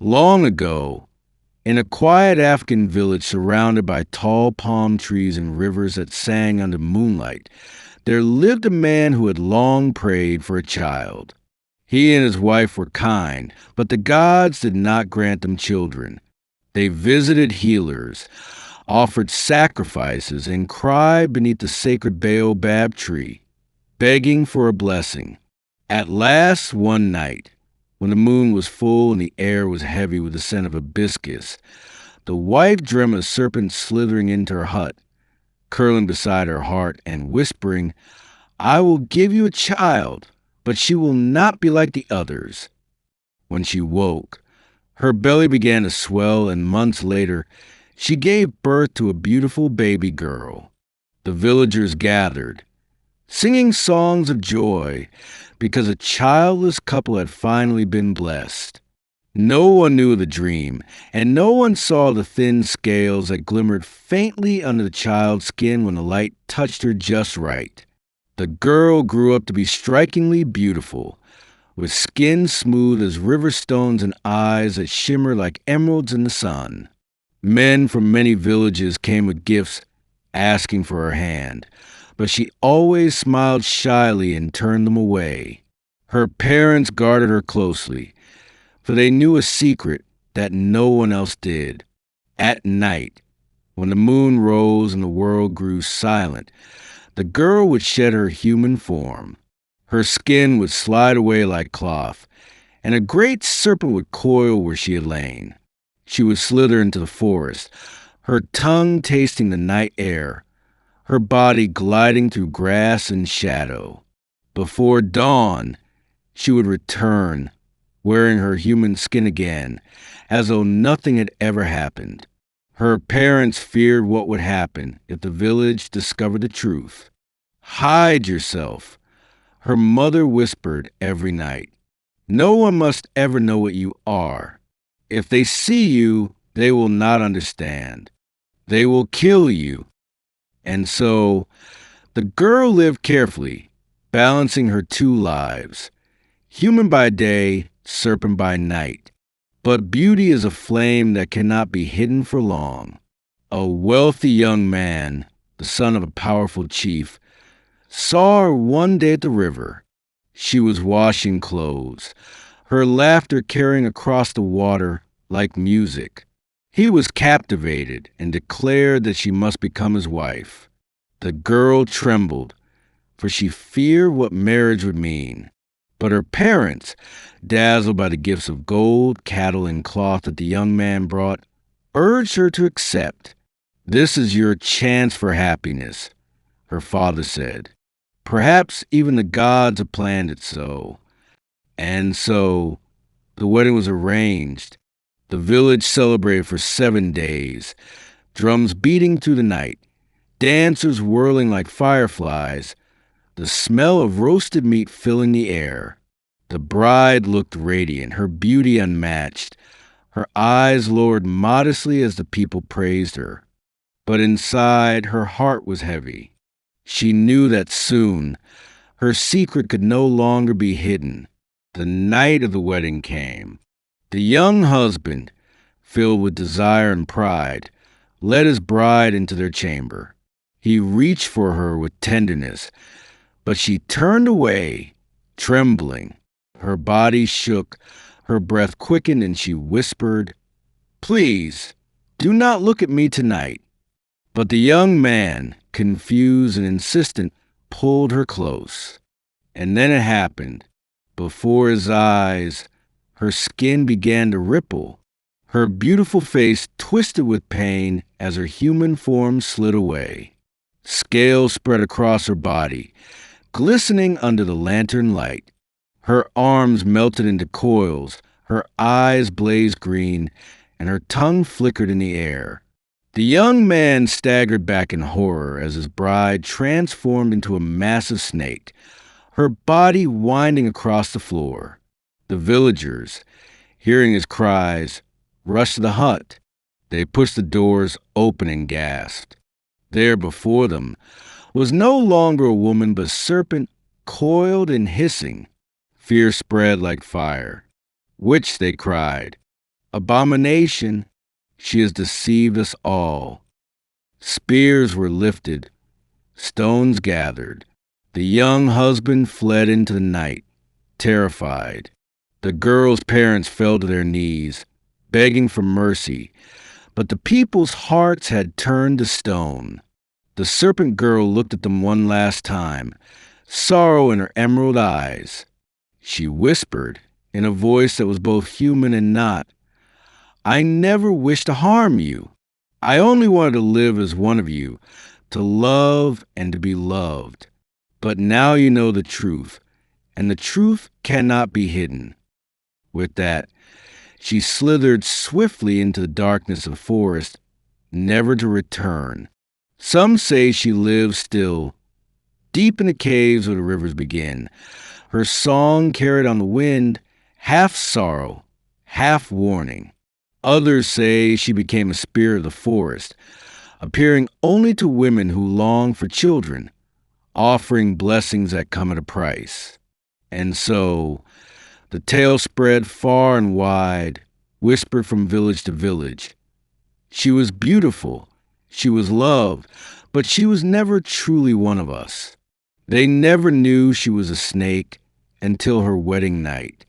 Long ago, in a quiet African village surrounded by tall palm trees and rivers that sang under moonlight, there lived a man who had long prayed for a child. He and his wife were kind, but the gods did not grant them children. They visited healers, offered sacrifices, and cried beneath the sacred baobab tree, begging for a blessing. At last, one night, when the moon was full and the air was heavy with the scent of hibiscus, the wife dreamt a serpent slithering into her hut, curling beside her heart and whispering, "I will give you a child, but she will not be like the others." When she woke, her belly began to swell, and months later, she gave birth to a beautiful baby girl. The villagers gathered, singing songs of joy because a childless couple had finally been blessed. No one knew of the dream, and no one saw the thin scales that glimmered faintly under the child's skin when the light touched her just right. The girl grew up to be strikingly beautiful, with skin smooth as river stones and eyes that shimmered like emeralds in the sun. Men from many villages came with gifts, asking for her hand, but she always smiled shyly and turned them away. Her parents guarded her closely, for they knew a secret that no one else did. At night, when the moon rose and the world grew silent, the girl would shed her human form. Her skin would slide away like cloth, and a great serpent would coil where she had lain. She would slither into the forest, her tongue tasting the night air, her body gliding through grass and shadow. Before dawn, she would return, wearing her human skin again, as though nothing had ever happened. Her parents feared what would happen if the village discovered the truth. "Hide yourself," her mother whispered every night. "No one must ever know what you are. If they see you, they will not understand. They will kill you." And so, the girl lived carefully, balancing her two lives, human by day, serpent by night. But beauty is a flame that cannot be hidden for long. A wealthy young man, the son of a powerful chief, saw her one day at the river. She was washing clothes, her laughter carrying across the water like music. He was captivated and declared that she must become his wife. The girl trembled, for she feared what marriage would mean. But her parents, dazzled by the gifts of gold, cattle, and cloth that the young man brought, urged her to accept. "This is your chance for happiness," her father said. "Perhaps even the gods have planned it so." And so, the wedding was arranged. The village celebrated for 7 days, drums beating through the night, dancers whirling like fireflies, the smell of roasted meat filling the air. The bride looked radiant, her beauty unmatched, her eyes lowered modestly as the people praised her. But inside, her heart was heavy. She knew that soon, her secret could no longer be hidden. The night of the wedding came. The young husband, filled with desire and pride, led his bride into their chamber. He reached for her with tenderness, but she turned away, trembling. Her body shook, her breath quickened, and she whispered, "Please, do not look at me tonight." But the young man, confused and insistent, pulled her close. And then it happened. Before his eyes, her skin began to ripple. Her beautiful face twisted with pain as her human form slid away. Scales spread across her body, glistening under the lantern light. Her arms melted into coils, her eyes blazed green, and her tongue flickered in the air. The young man staggered back in horror as his bride transformed into a massive snake, her body winding across the floor. The villagers, hearing his cries, rushed to the hut. They pushed the doors open and gasped. There before them was no longer a woman but a serpent, coiled and hissing. Fear spread like fire. "Witch," they cried. Abomination, she has deceived us all. Spears were lifted, stones gathered. The young husband fled into the night, terrified. The girl's parents fell to their knees, begging for mercy, but the people's hearts had turned to stone. The serpent girl looked at them one last time, sorrow in her emerald eyes. She whispered, in a voice that was both human and not, "I never wished to harm you. I only wanted to live as one of you, to love and to be loved. But now you know the truth, and the truth cannot be hidden." With that, she slithered swiftly into the darkness of the forest, never to return. Some say she lives still, deep in the caves where the rivers begin. Her song carried on the wind, half sorrow, half warning. Others say she became a spirit of the forest, appearing only to women who long for children, offering blessings that come at a price. And so, the tale spread far and wide, whispered from village to village. She was beautiful, she was loved, but she was never truly one of us. They never knew she was a snake until her wedding night.